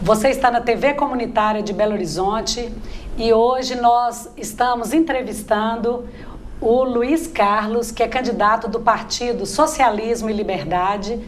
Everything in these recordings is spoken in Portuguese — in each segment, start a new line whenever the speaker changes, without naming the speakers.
Você está na TV Comunitária de Belo Horizonte e hoje nós estamos entrevistando o Luiz Carlos, que é candidato do Partido Socialismo e Liberdade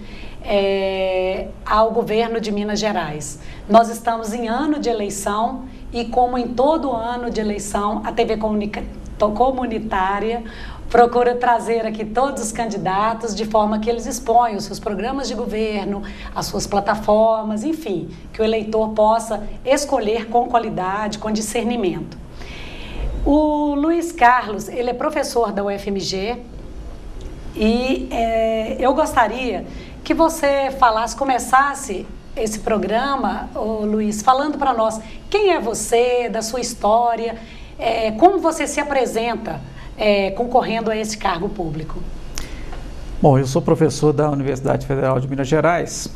ao governo de Minas Gerais. Nós estamos em ano de eleição e, como em todo ano de eleição, a TV Comunitária procura trazer aqui todos os candidatos de forma que eles exponham os seus programas de governo, as suas plataformas, enfim, que o eleitor possa escolher com qualidade, com discernimento. O Luiz Carlos, ele é professor da UFMG e eu gostaria que você começasse esse programa, Luiz, falando para nós quem é você, da sua história, como você se apresenta concorrendo a esse cargo público.
Bom, eu sou professor da Universidade Federal de Minas Gerais,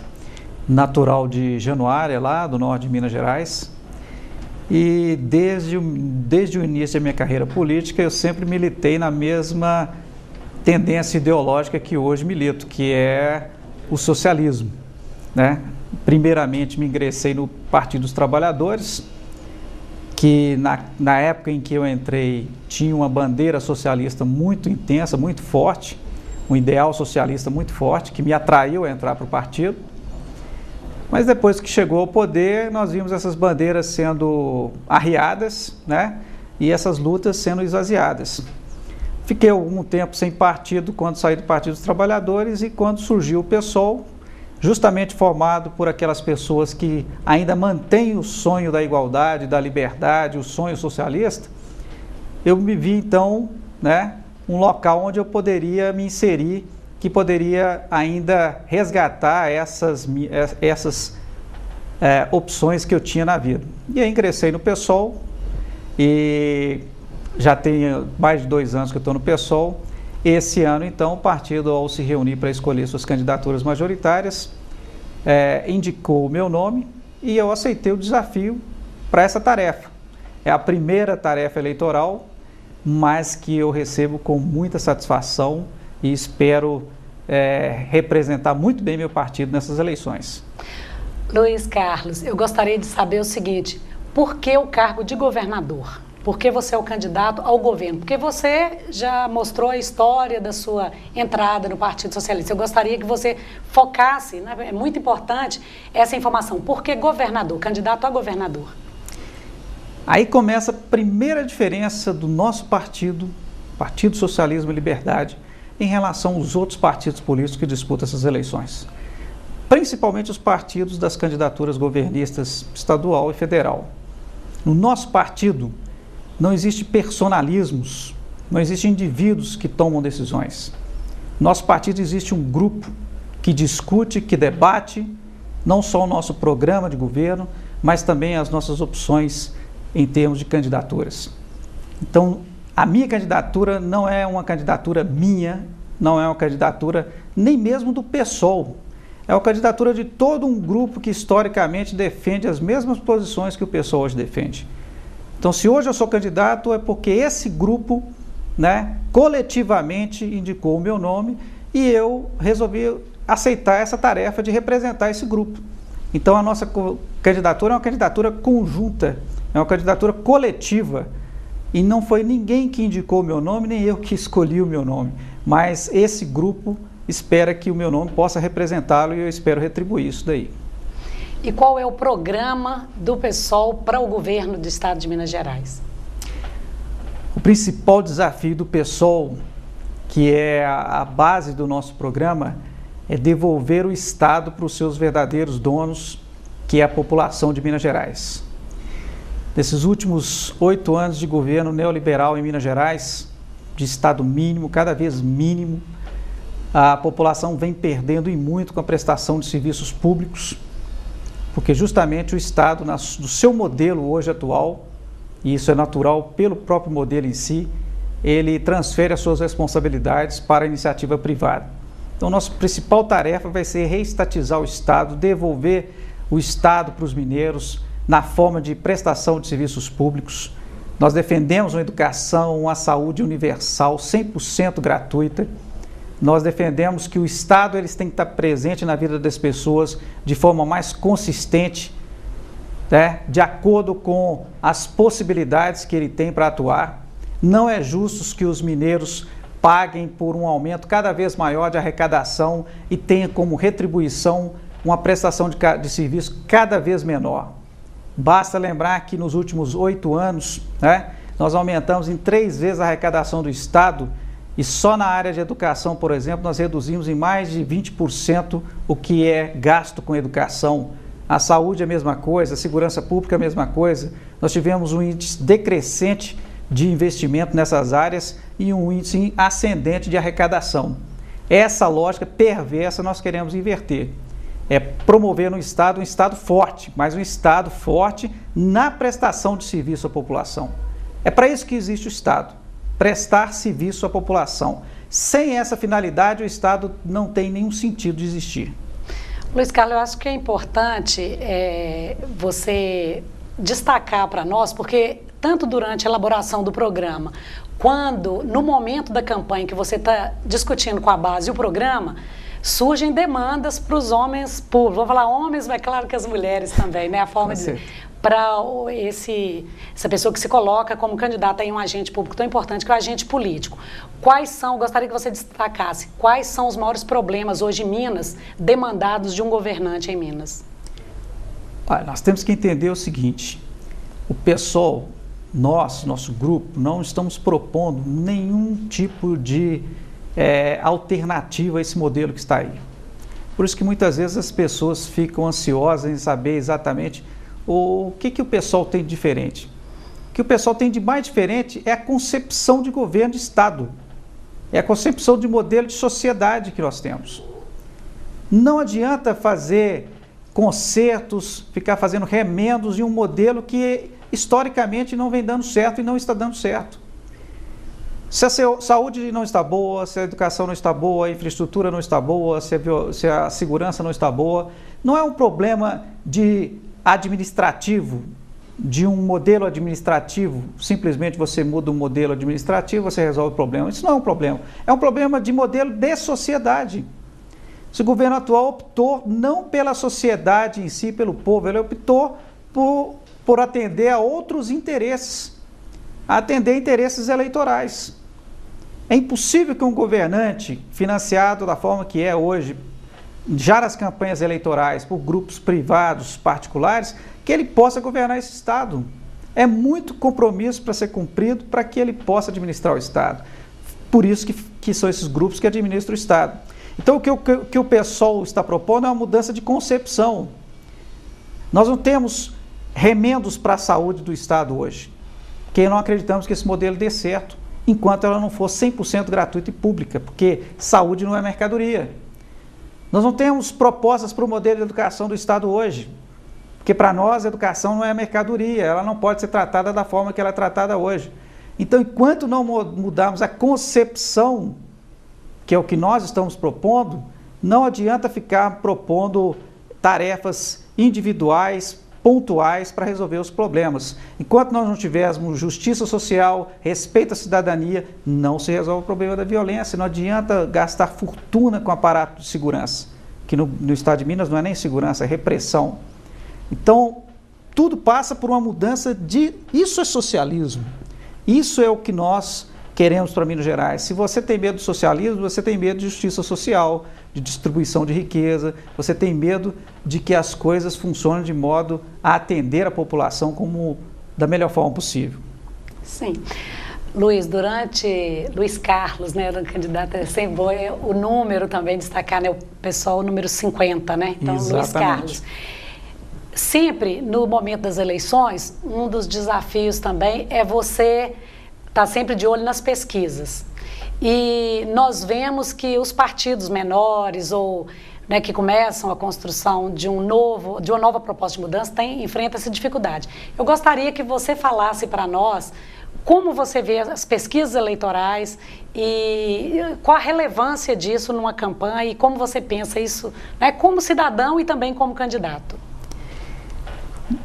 natural de Januária, lá do norte de Minas Gerais, e desde o início da minha carreira política eu sempre militei na mesma tendência ideológica que hoje milito, que é o socialismo, né? Primeiramente me ingressei no Partido dos Trabalhadores, que na época em que eu entrei tinha uma bandeira socialista muito intensa, muito forte, um ideal socialista muito forte, que me atraiu a entrar para o partido. Mas depois que chegou ao poder, nós vimos essas bandeiras sendo arriadas, né? E essas lutas sendo esvaziadas. Fiquei algum tempo sem partido quando saí do Partido dos Trabalhadores e quando surgiu o PSOL, justamente formado por aquelas pessoas que ainda mantêm o sonho da igualdade, da liberdade, o sonho socialista, eu me vi então, né, um local onde eu poderia me inserir, que poderia ainda resgatar essas opções que eu tinha na vida. E aí ingressei no PSOL e já tenho mais de 2 anos que eu estou no PSOL. Esse ano, então, o partido, ao se reunir para escolher suas candidaturas majoritárias, indicou o meu nome e eu aceitei o desafio para essa tarefa. É a primeira tarefa eleitoral, mas que eu recebo com muita satisfação e espero representar muito bem meu partido nessas eleições.
Luiz Carlos, eu gostaria de saber o seguinte: por que o cargo de governador? Por que você é o candidato ao governo? Porque você já mostrou a história da sua entrada no Partido Socialista. Eu gostaria que você focasse, né? É muito importante essa informação. Por que governador, candidato a governador?
Aí começa a primeira diferença do nosso partido, Partido Socialismo e Liberdade, em relação aos outros partidos políticos que disputam essas eleições. Principalmente os partidos das candidaturas governistas estadual e federal. No nosso partido, não existe personalismos, não existem indivíduos que tomam decisões. No nosso partido existe um grupo que discute, que debate, não só o nosso programa de governo, mas também as nossas opções em termos de candidaturas. Então, a minha candidatura não é uma candidatura minha, não é uma candidatura nem mesmo do PSOL. É uma candidatura de todo um grupo que historicamente defende as mesmas posições que o PSOL hoje defende. Então, se hoje eu sou candidato, é porque esse grupo, né, coletivamente indicou o meu nome e eu resolvi aceitar essa tarefa de representar esse grupo. Então, a nossa candidatura é uma candidatura conjunta, é uma candidatura coletiva e não foi ninguém que indicou o meu nome, nem eu que escolhi o meu nome, mas esse grupo espera que o meu nome possa representá-lo e eu espero retribuir isso daí.
E qual é o programa do PSOL para o governo do estado de Minas Gerais?
O principal desafio do PSOL, que é a base do nosso programa, é devolver o estado para os seus verdadeiros donos, que é a população de Minas Gerais. Nesses últimos 8 anos de governo neoliberal em Minas Gerais, de estado mínimo, cada vez mínimo, a população vem perdendo e muito com a prestação de serviços públicos, porque justamente o Estado, do seu modelo hoje atual, e isso é natural pelo próprio modelo em si, ele transfere as suas responsabilidades para a iniciativa privada. Então, nossa principal tarefa vai ser reestatizar o Estado, devolver o Estado para os mineiros na forma de prestação de serviços públicos. Nós defendemos uma educação, uma saúde universal, 100% gratuita. Nós defendemos que o Estado tem que estar presente na vida das pessoas de forma mais consistente né, de acordo com as possibilidades que ele tem para atuar. Não é justo que os mineiros paguem por um aumento cada vez maior de arrecadação e tenha como retribuição uma prestação de serviço cada vez menor. Basta lembrar que nos últimos 8 anos, né, nós aumentamos em 3 vezes a arrecadação do Estado e só na área de educação, por exemplo, nós reduzimos em mais de 20% o que é gasto com educação. A saúde é a mesma coisa, a segurança pública é a mesma coisa. Nós tivemos um índice decrescente de investimento nessas áreas e um índice ascendente de arrecadação. Essa lógica perversa nós queremos inverter. É promover um Estado forte, mas um Estado forte na prestação de serviço à população. É para isso que existe o Estado, prestar serviço à população. Sem essa finalidade, o Estado não tem nenhum sentido de existir.
Luiz Carlos, eu acho que é importante você destacar para nós, porque tanto durante a elaboração do programa, quando no momento da campanha que você está discutindo com a base o programa, surgem demandas para os homens públicos. Vou falar homens, mas claro que as mulheres também, né? A forma de... Para essa pessoa que se coloca como candidata em um agente público tão importante que é o agente político. Quais são, gostaria que você destacasse, quais são os maiores problemas hoje em Minas demandados de um governante em Minas?
Nós temos que entender o seguinte, o PSOL, nosso grupo, não estamos propondo nenhum tipo de alternativa a esse modelo que está aí. Por isso que muitas vezes as pessoas ficam ansiosas em saber exatamente o que o PSOL tem de diferente. O que o PSOL tem de mais diferente é a concepção de governo de Estado, é a concepção de modelo de sociedade que nós temos. Não adianta fazer consertos, ficar fazendo remendos de um modelo que historicamente não vem dando certo e não está dando certo. Se a saúde não está boa, se a educação não está boa, a infraestrutura não está boa, se a segurança não está boa, não é um problema administrativo, de um modelo administrativo, simplesmente você muda um modelo administrativo, você resolve o problema. Isso não é um problema, é um problema de modelo de sociedade. Se o governo atual optou não pela sociedade em si, pelo povo, ele optou por atender a outros interesses, atender interesses eleitorais. É impossível que um governante financiado da forma que é hoje, já nas campanhas eleitorais, por grupos privados, particulares, que ele possa governar esse Estado. É muito compromisso para ser cumprido para que ele possa administrar o Estado. Por isso que são esses grupos que administram o Estado. Então, o que o PSOL está propondo é uma mudança de concepção. Nós não temos remendos para a saúde do Estado hoje, porque não acreditamos que esse modelo dê certo, enquanto ela não for 100% gratuita e pública, porque saúde não é mercadoria. Nós não temos propostas para o modelo de educação do Estado hoje, porque para nós a educação não é mercadoria, ela não pode ser tratada da forma que ela é tratada hoje. Então, enquanto não mudarmos a concepção, que é o que nós estamos propondo, não adianta ficar propondo tarefas individuais, pontuais para resolver os problemas. Enquanto nós não tivermos justiça social, respeito à cidadania, não se resolve o problema da violência. Não adianta gastar fortuna com aparato de segurança, que no Estado de Minas não é nem segurança, é repressão. Então, tudo passa por uma mudança de... Isso é socialismo. Isso é o que nós queremos para Minas Gerais. Se você tem medo do socialismo, você tem medo de justiça social, de distribuição de riqueza, você tem medo de que as coisas funcionem de modo a atender a população da melhor forma possível.
Sim. Luiz Carlos, né, o candidato é sempre bom, o número também destacar, né, o pessoal, o número 50, né? Então, exatamente. Luiz Carlos. Sempre, no momento das eleições, um dos desafios também é você estar sempre de olho nas pesquisas. E nós vemos que os partidos menores ou que começam a construção de uma nova proposta de mudança enfrentam essa dificuldade. Eu gostaria que você falasse para nós como você vê as pesquisas eleitorais e qual a relevância disso numa campanha e como você pensa isso, né, como cidadão e também como candidato.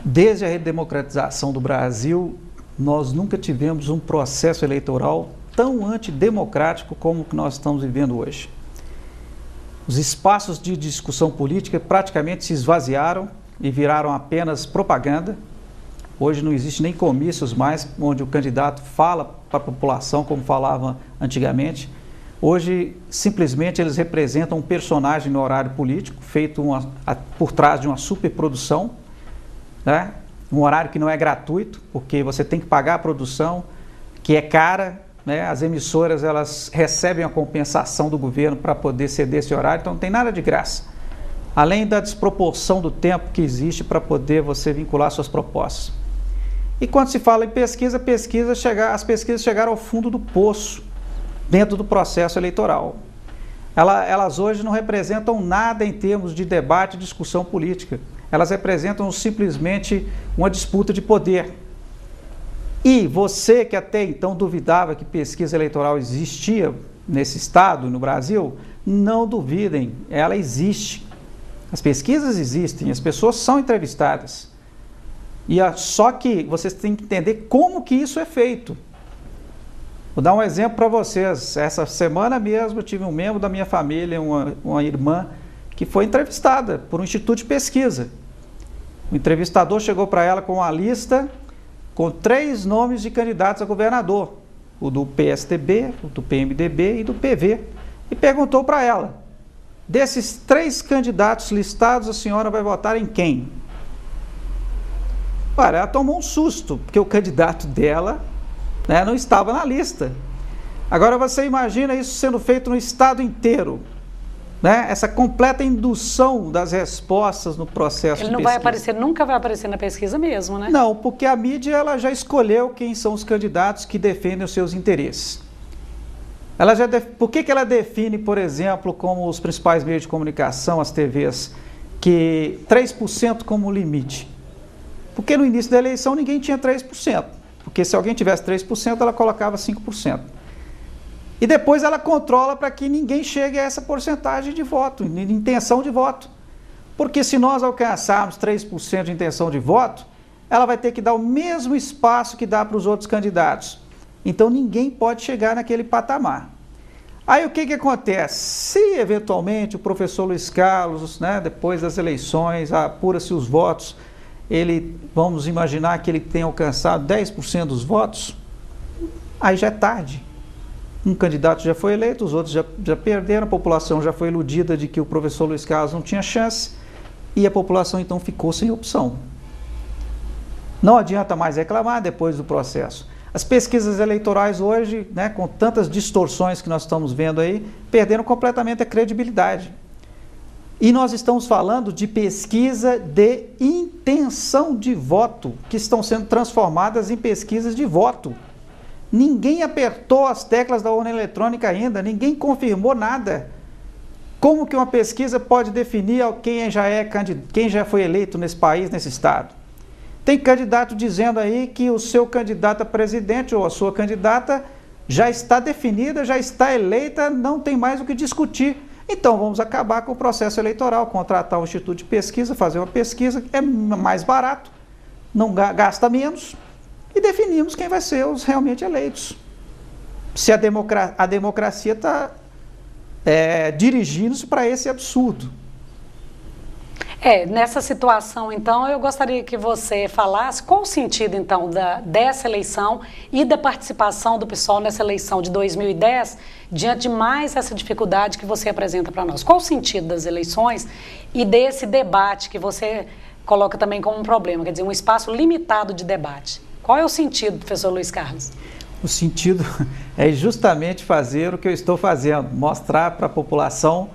Desde a redemocratização do Brasil, nós nunca tivemos um processo eleitoral tão antidemocrático como o que nós estamos vivendo hoje. Os espaços de discussão política praticamente se esvaziaram e viraram apenas propaganda. Hoje não existe nem comícios mais onde o candidato fala para a população como falava antigamente. Hoje, simplesmente, eles representam um personagem no horário político, feito por trás de uma superprodução, né? Um horário que não é gratuito, porque você tem que pagar a produção, que é cara, né? As emissoras elas recebem a compensação do governo para poder ceder esse horário, então não tem nada de graça. Além da desproporção do tempo que existe para poder você vincular suas propostas. E quando se fala em pesquisa, as pesquisas chegaram ao fundo do poço, dentro do processo eleitoral. Elas hoje não representam nada em termos de debate e discussão política. Elas representam simplesmente uma disputa de poder. E você que até então duvidava que pesquisa eleitoral existia nesse estado, no Brasil, não duvidem, ela existe. As pesquisas existem, as pessoas são entrevistadas. Só que vocês têm que entender como que isso é feito. Vou dar um exemplo para vocês. Essa semana mesmo eu tive um membro da minha família, uma irmã, que foi entrevistada por um instituto de pesquisa. O entrevistador chegou para ela com uma lista com 3 nomes de candidatos a governador. O do PSDB, o do PMDB e do PV. E perguntou para ela, desses 3 candidatos listados, a senhora vai votar em quem? Ela tomou um susto, porque o candidato dela, né, não estava na lista. Agora você imagina isso sendo feito no estado inteiro, né? Essa completa indução das respostas no processo de pesquisa.
Ele não vai aparecer, nunca vai aparecer na pesquisa mesmo, né?
Não, porque a mídia ela já escolheu quem são os candidatos que defendem os seus interesses. Por que ela define, por exemplo, como os principais meios de comunicação, as TVs, que 3% como limite? Porque no início da eleição ninguém tinha 3%. Porque se alguém tivesse 3%, ela colocava 5%. E depois ela controla para que ninguém chegue a essa porcentagem de voto, de intenção de voto. Porque se nós alcançarmos 3% de intenção de voto, ela vai ter que dar o mesmo espaço que dá para os outros candidatos. Então ninguém pode chegar naquele patamar. Aí o que acontece? Se eventualmente o professor Luiz Carlos, né, depois das eleições, apura-se os votos, vamos imaginar que ele tenha alcançado 10% dos votos, aí já é tarde. Um candidato já foi eleito, os outros já perderam, a população já foi iludida de que o professor Luiz Carlos não tinha chance, e a população então ficou sem opção. Não adianta mais reclamar depois do processo. As pesquisas eleitorais hoje, né, com tantas distorções que nós estamos vendo aí, perderam completamente a credibilidade. E nós estamos falando de pesquisa de intenção de voto, que estão sendo transformadas em pesquisas de voto. Ninguém apertou as teclas da urna eletrônica ainda, ninguém confirmou nada. Como que uma pesquisa pode definir quem já foi eleito nesse país, nesse estado? Tem candidato dizendo aí que o seu candidato a presidente ou a sua candidata já está definida, já está eleita, não tem mais o que discutir. Então vamos acabar com o processo eleitoral, contratar um instituto de pesquisa, fazer uma pesquisa, é mais barato, não gasta menos, e definimos quem vai ser os realmente eleitos. Se a democracia está dirigindo-se para esse absurdo.
Nessa situação, então, eu gostaria que você falasse qual o sentido, então, dessa eleição e da participação do PSOL nessa eleição de 2010, diante de mais essa dificuldade que você apresenta para nós. Qual o sentido das eleições e desse debate que você coloca também como um problema, quer dizer, um espaço limitado de debate? Qual é o sentido, professor Luiz Carlos?
O sentido é justamente fazer o que eu estou fazendo, mostrar para a população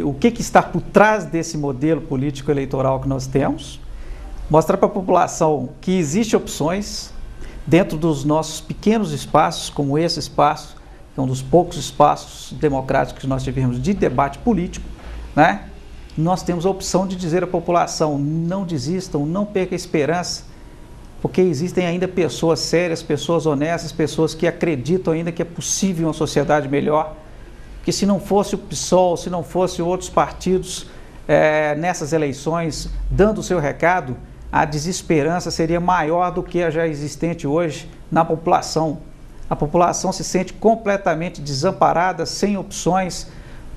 o que está por trás desse modelo político eleitoral que nós temos, mostrar para a população que existem opções dentro dos nossos pequenos espaços, como esse espaço, que é um dos poucos espaços democráticos que nós tivemos de debate político, né? Nós temos a opção de dizer à população, não desistam, não percam a esperança, porque existem ainda pessoas sérias, pessoas honestas, pessoas que acreditam ainda que é possível uma sociedade melhor, que se não fosse o PSOL, se não fosse outros partidos nessas eleições dando o seu recado, a desesperança seria maior do que a já existente hoje na população. A população se sente completamente desamparada, sem opções,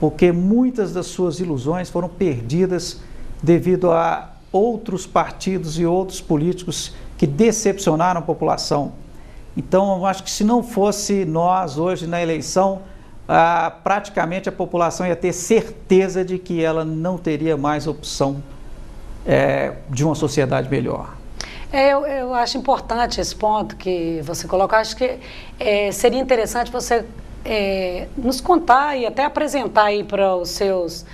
porque muitas das suas ilusões foram perdidas devido a outros partidos e outros políticos que decepcionaram a população. Então, eu acho que se não fosse nós hoje na eleição, praticamente a população ia ter certeza de que ela não teria mais opção de uma sociedade melhor.
Eu acho importante esse ponto que você coloca. Acho que seria interessante você nos contar e até apresentar aí para os seus,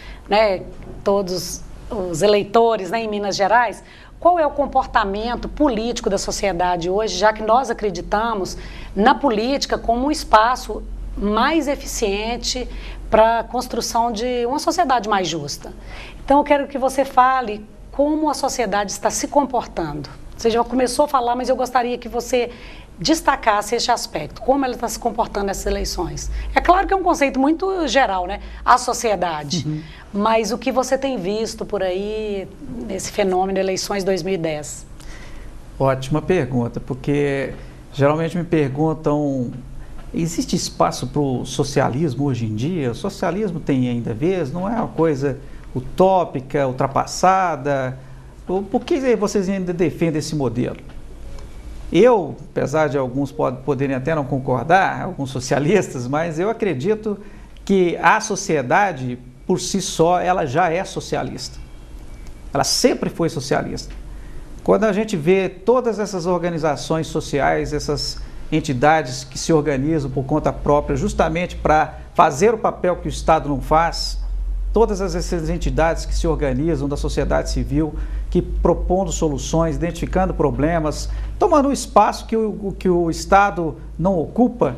todos os eleitores, em Minas Gerais, qual é o comportamento político da sociedade hoje, já que nós acreditamos na política como um espaço mais eficiente para a construção de uma sociedade mais justa. Então, eu quero que você fale como a sociedade está se comportando. Você já começou a falar, mas eu gostaria que você destacasse este aspecto, como ela está se comportando nessas eleições. É claro que é um conceito muito geral, a sociedade, mas o que você tem visto por aí nesse fenômeno de eleições 2010?
Ótima pergunta, porque geralmente me perguntam, existe espaço para o socialismo hoje em dia? O socialismo tem ainda vez? Não é uma coisa utópica, ultrapassada? Por que vocês ainda defendem esse modelo? Eu, apesar de alguns poderem até não concordar, alguns socialistas, mas eu acredito que a sociedade, por si só, ela já é socialista. Ela sempre foi socialista. Quando a gente vê todas essas organizações sociais, essas entidades que se organizam por conta própria, justamente para fazer o papel que o Estado não faz, todas essas entidades que se organizam da sociedade civil, que propondo soluções, identificando problemas, tomando um espaço que o Estado não ocupa,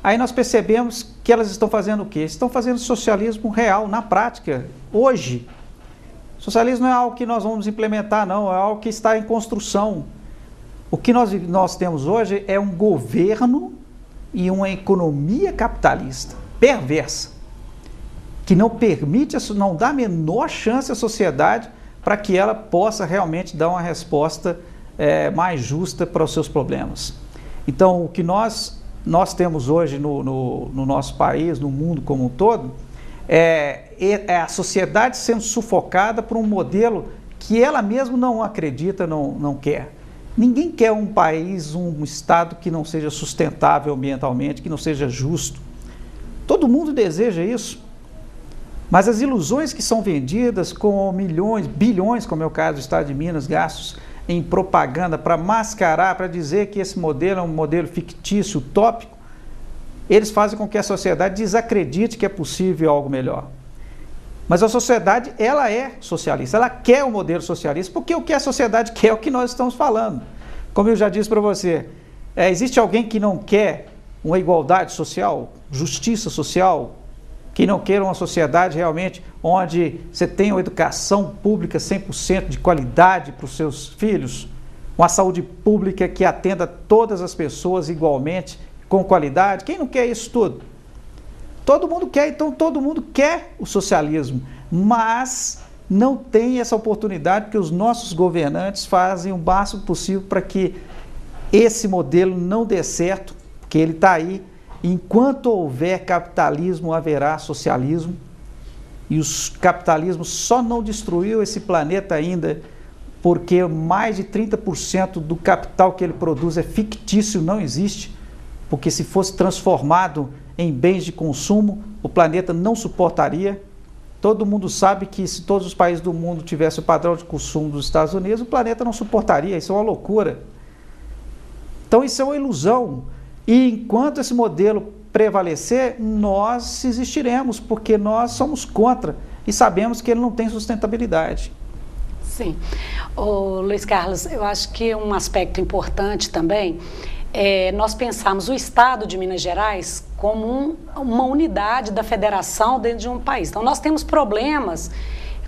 aí nós percebemos que elas estão fazendo o quê? Estão fazendo socialismo real, na prática, hoje. Socialismo não é algo que nós vamos implementar, não, é algo que está em construção. O que nós temos hoje é um governo e uma economia capitalista, perversa, que não permite, não dá a menor chance à sociedade para que ela possa realmente dar uma resposta mais justa para os seus problemas. Então, o que nós temos hoje no nosso país, no mundo como um todo, é a sociedade sendo sufocada por um modelo que ela mesma não acredita, não quer. Ninguém quer um país, um Estado que não seja sustentável ambientalmente, que não seja justo. Todo mundo deseja isso. Mas as ilusões que são vendidas com milhões, bilhões, como é o caso do Estado de Minas, gastos em propaganda para mascarar, para dizer que esse modelo é um modelo fictício, utópico, eles fazem com que a sociedade desacredite que é possível algo melhor. Mas a sociedade, ela é socialista, ela quer o modelo socialista, porque o que a sociedade quer é o que nós estamos falando. Como eu já disse para você, existe alguém que não quer uma igualdade social, justiça social, que não queira uma sociedade realmente onde você tenha uma educação pública 100% de qualidade para os seus filhos, uma saúde pública que atenda todas as pessoas igualmente, com qualidade? Quem não quer isso tudo? Todo mundo quer, então todo mundo quer o socialismo, mas não tem essa oportunidade porque os nossos governantes fazem o máximo possível para que esse modelo não dê certo, porque ele está aí. Enquanto houver capitalismo, haverá socialismo, e o capitalismo só não destruiu esse planeta ainda porque mais de 30% do capital que ele produz é fictício, não existe, porque se fosse transformado em bens de consumo, o planeta não suportaria. Todo mundo sabe que se todos os países do mundo tivessem o padrão de consumo dos Estados Unidos, o planeta não suportaria, isso é uma loucura. Então isso é uma ilusão. E enquanto esse modelo prevalecer, nós existiremos, porque nós somos contra e sabemos que ele não tem sustentabilidade.
Sim. Luiz Carlos, eu acho que um aspecto importante também nós pensamos o Estado de Minas Gerais como uma unidade da federação dentro de um país. Então, nós temos problemas,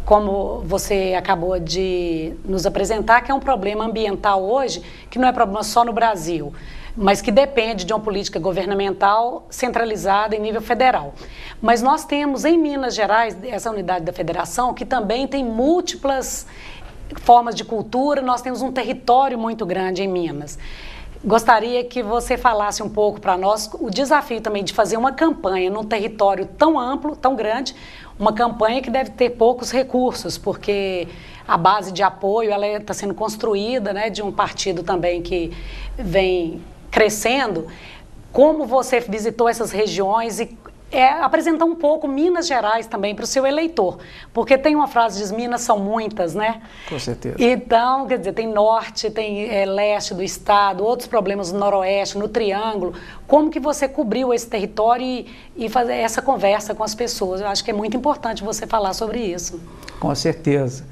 como você acabou de nos apresentar, que é um problema ambiental hoje, que não é problema só no Brasil, mas que depende de uma política governamental centralizada em nível federal. Mas nós temos em Minas Gerais, essa unidade da federação, que também tem múltiplas formas de cultura, nós temos um território muito grande em Minas. Gostaria que você falasse um pouco para nós o desafio também de fazer uma campanha num território tão amplo, tão grande, uma campanha que deve ter poucos recursos, porque a base de apoio, ela está sendo construída, né, de um partido também que vem crescendo. Como você visitou essas regiões e apresentar um pouco Minas Gerais também para o seu eleitor, porque tem uma frase que diz, Minas são muitas, né?
Com certeza.
Então, quer dizer, tem norte, tem leste do estado, outros problemas no noroeste, no triângulo. Como que você cobriu esse território e fazer essa conversa com as pessoas? Eu acho que é muito importante você falar sobre isso.
Com certeza.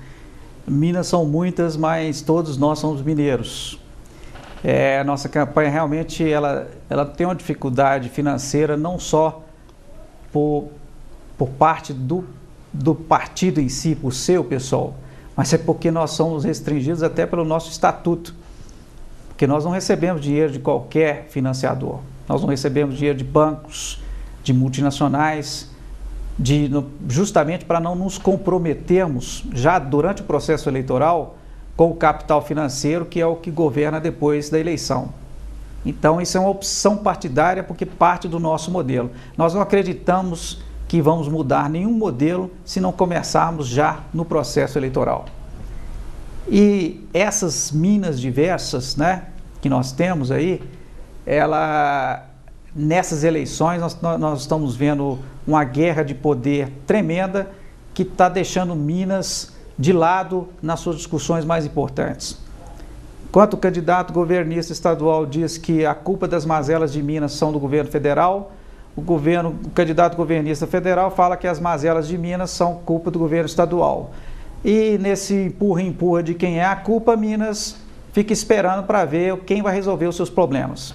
Minas são muitas, mas todos nós somos mineiros. A nossa campanha realmente ela tem uma dificuldade financeira, não só por parte do partido em si, por seu pessoal, mas é porque nós somos restringidos até pelo nosso estatuto, porque nós não recebemos dinheiro de qualquer financiador, nós não recebemos dinheiro de bancos, de multinacionais, justamente para não nos comprometermos já durante o processo eleitoral com o capital financeiro, que é o que governa depois da eleição. Então, isso é uma opção partidária porque parte do nosso modelo. Nós não acreditamos que vamos mudar nenhum modelo se não começarmos já no processo eleitoral. E essas minas diversas, né, que nós temos aí, nessas eleições nós estamos vendo uma guerra de poder tremenda que está deixando Minas de lado nas suas discussões mais importantes. Enquanto o candidato governista estadual diz que a culpa das mazelas de Minas são do governo federal, o candidato governista federal fala que as mazelas de Minas são culpa do governo estadual. E nesse empurra-empurra de quem é a culpa, Minas fica esperando para ver quem vai resolver os seus problemas.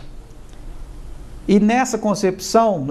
E nessa concepção,